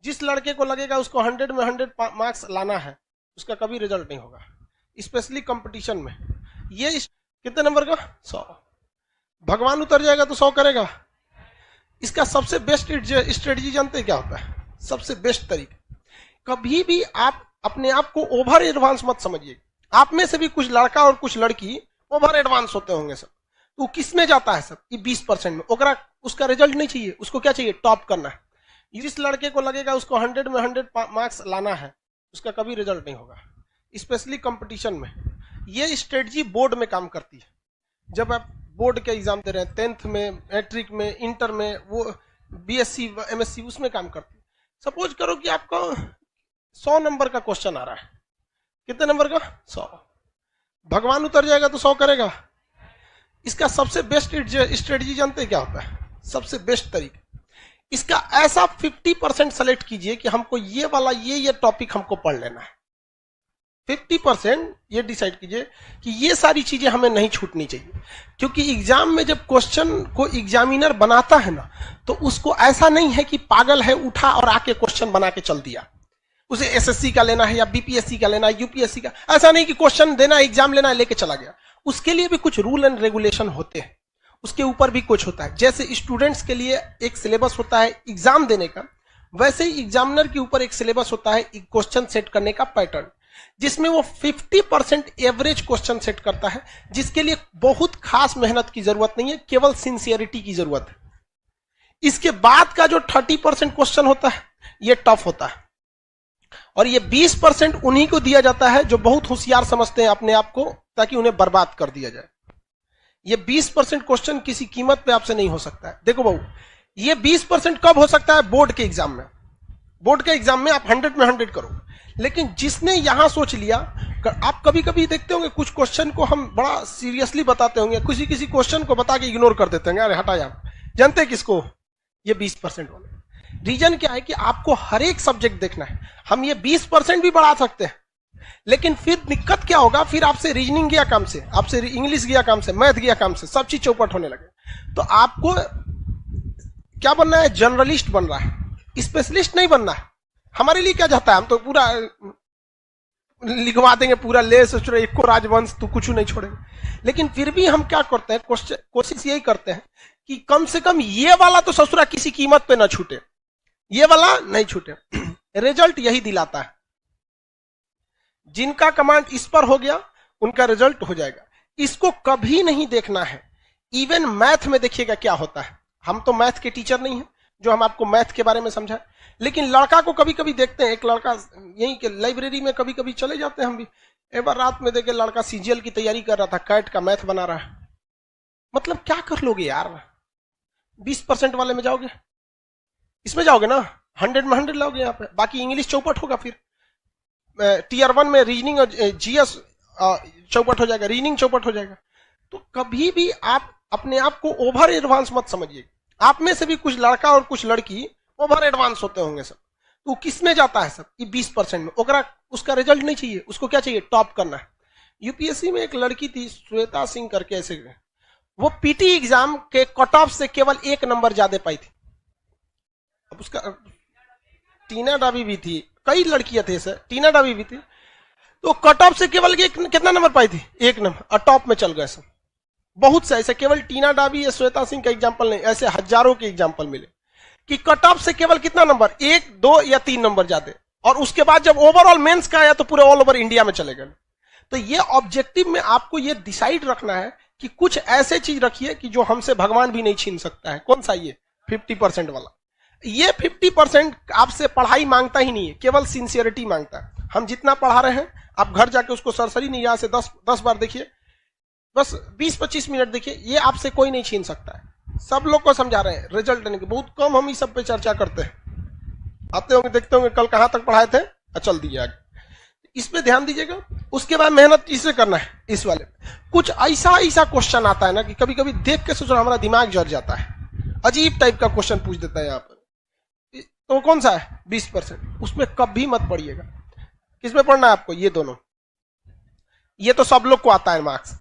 जिस लड़के को लगेगा उसको 100 में 100 मार्क्स लाना है, उसका कभी रिजल्ट नहीं होगा, स्पेशली कंपटीशन में। ये कितने नंबर का 100, भगवान उतर जाएगा तो 100 करेगा। इसका सबसे बेस्ट स्ट्रेटजी जानते हैं क्या होता है? सबसे बेस्ट तरीका, कभी भी आप अपने आप को ओवर एडवांस मत समझिए। आप में से भी कुछ लड़का और कुछ लड़की ओवर एडवांस होते होंगे सब, तो किस में जाता है सब? ये 20% में। ओकरा उसका रिजल्ट नहीं चाहिए, उसको क्या चाहिए? टॉप करना है। जिस लड़के को लगेगा उसको 100 में 100 मार्क्स लाना है, उसका कभी रिजल्ट नहीं होगा, स्पेशली कंपटीशन में। ये स्ट्रेटजी बोर्ड में काम करती है। जब आप बोर्ड के एग्जाम दे रहे हैं, 10th में, मैट्रिक में, इंटर में, वो बीएससी एमएससी, उसमें काम करती है। सपोज करो कि आपका 100 नंबर का क्वेश्चन आ रहा है। कितने नंबर का? 100। भगवान उतर जाएगा तो 100 करेगा। इसका सबसे बेस्ट स्ट्रेटजी जानते हैं क्या होता है? सबसे बेस्ट तरीका, इसका ऐसा 50% सेलेक्ट कीजिए कि हमको ये वाला ये टॉपिक हमको पढ़ लेना है। 50% ये डिसाइड कीजिए कि ये सारी चीजें हमें नहीं छूटनी चाहिए, क्योंकि एग्जाम में जब क्वेश्चन को एग्जामिनर बनाता है ना, तो उसको ऐसा नहीं है कि पागल है उठा और आके क्वेश्चन बना के चल दिया। उसे एसएससी का लेना है या बीपीएससी का लेना है, यूपीएससी का, ऐसा नहीं कि क्वेश्चन देना, एग्जाम लेना है, लेके चला गया। उसके लिए भी कुछ रूल एंड रेगुलेशन होते हैं, उसके ऊपर भी कुछ होता है। जैसे स्टूडेंट्स के लिए एक सिलेबस होता है एग्जाम देने का, वैसे ही एग्जामिनर के ऊपर एक सिलेबस होता है क्वेश्चन सेट करने का पैटर्न, जिसमें वो 50% एवरेज क्वेश्चन सेट करता है, जिसके लिए बहुत खास मेहनत की जरूरत नहीं है, केवल सिंसियरिटी की जरूरत है। इसके बाद का जो 30% क्वेश्चन होता है, ये टफ होता है, और ये 20% उन्हीं को दिया जाता है जो बहुत होशियार समझते हैं अपने आप को, ताकि उन्हें बर्बाद कर दिया जाए। ये 20% क्वेश्चन किसी कीमत पे आपसे नहीं हो सकता है। देखो बहू, ये 20% कब हो सकता है? बोर्ड के एग्जाम में। बोर्ड के एग्जाम में आप 100 में 100 करो, लेकिन जिसने यहां सोच लिया, आप कभी कभी देखते होंगे कुछ क्वेश्चन को हम बड़ा सीरियसली बताते होंगे, किसी क्वेश्चन को बता के इग्नोर कर देते हैं, अरे हटा यार। जानते हैं किसको? ये 20% वाले। रीजन क्या है कि आपको हर एक सब्जेक्ट देखना है। हम ये 20% भी बढ़ा सकते हैं, लेकिन फिर दिक्कत क्या होगा? फिर आपसे रीजनिंग गया काम से, आपसे इंग्लिश गया काम से, मैथ गया काम से, सब चीज चौपट होने लगे। तो आपको क्या बनना है? जनरलिस्ट बन रहा है, स्पेशलिस्ट नहीं बनना है। हमारे लिए क्या जाता है? हम तो पूरा लिखवा देंगे, पूरा ले सोच रहे एक को राजवंश, तो कुछ नहीं छोड़ेंगे। लेकिन फिर भी हम क्या करते हैं? कोशिश यही करते हैं कि कम से कम ये वाला तो ससुरा किसी कीमत पे ना छूटे, ये वाला नहीं छूटे। रिजल्ट यही दिलाता है। जिनका कमांड इस पर हो गया, उनका रिजल्ट हो जाएगा। इसको कभी नहीं देखना है। इवन मैथ में देखिएगा क्या होता है। हम तो मैथ के टीचर नहीं हैं जो हम आपको मैथ के बारे में समझाएं, लेकिन लड़का को कभी कभी देखते हैं। एक लड़का यहीं के लाइब्रेरी में कभी कभी चले जाते हैं हम भी, एक बार रात में देखे लड़का सीजीएल की तैयारी कर रहा था, कैट का मैथ बना रहा है। मतलब क्या कर लोगे यार? 20% वाले में जाओगे, इसमें जाओगे ना, 100 में 100 लाओगे यहाँ पे, बाकी इंग्लिश चौपट होगा। फिर टीयर 1 में रीजनिंग और जीएस चौपट हो जाएगा, रीजनिंग चौपट हो जाएगा। तो कभी भी आप अपने आप को ओवर एडवांस मत समझिए। आप में से भी कुछ लड़का और कुछ लड़की ओवर एडवांस होते होंगे सब, तो किस में जाता है सब? ये 20% में। ओकरा उसका रिजल्ट नहीं चाहिए, उसको क्या चाहिए? टॉप करना है। यूपीएससी में एक लड़की थी, श्वेता सिंह करके, ऐसे वो पीटी एग्जाम के कट ऑफ से केवल 1 नंबर ज्यादा पाई थी। अब उसका टीना डाबी भी थी, कई लड़कियां थे सर, टीना डाबी भी थी, तो कट ऑफ से केवल कितना नंबर पाई थी? 1 नंबर, और टॉप में चल गए सब। बहुत से ऐसे, केवल टीना डाबी या श्वेता सिंह का एग्जाम्पल नहीं, ऐसे हजारों के एग्जाम्पल मिले कि कट ऑफ से केवल कितना नंबर? 1, 2 या 3 नंबर ज्यादा, और उसके बाद जब ओवरऑल मेंस का आया तो पूरे ऑल ओवर इंडिया में चले गए। तो ये ऑब्जेक्टिव में आपको ये डिसाइड रखना है कि कुछ ऐसे चीज रखिए कि जो हमसे भगवान भी नहीं छीन सकता है। कौन सा? ये 50% वाला। ये 50% आपसे पढ़ाई मांगता ही नहीं है, केवल सिंसियरिटी मांगता है। हम जितना पढ़ा रहे हैं, आप घर जाके उसको सरसरी नहीं, यहां से 10 बार देखिए, बस 20-25 मिनट देखिए, ये आपसे कोई नहीं छीन सकता है। सब लोग को समझा रहे हैं, रिजल्ट देने के। बहुत कम हम इस सब पे चर्चा करते हैं। आते होंगे, देखते होंगे कल कहां तक पढ़ाए थे, चल दिए आगे। इस पे ध्यान दीजिएगा। उसके बाद मेहनत इसे करना है। इस वाले कुछ ऐसा क्वेश्चन आता है ना कि कभी कभी देख के सोचना हमारा दिमाग जल जाता है। अजीब टाइप का क्वेश्चन पूछ देता है यहाँ पर। तो कौन सा है? 20%। उसमें कभी मत पढ़िएगा। किसमें पढ़ना है आपको? ये दोनों। ये तो सब लोग को आता है मार्क्स।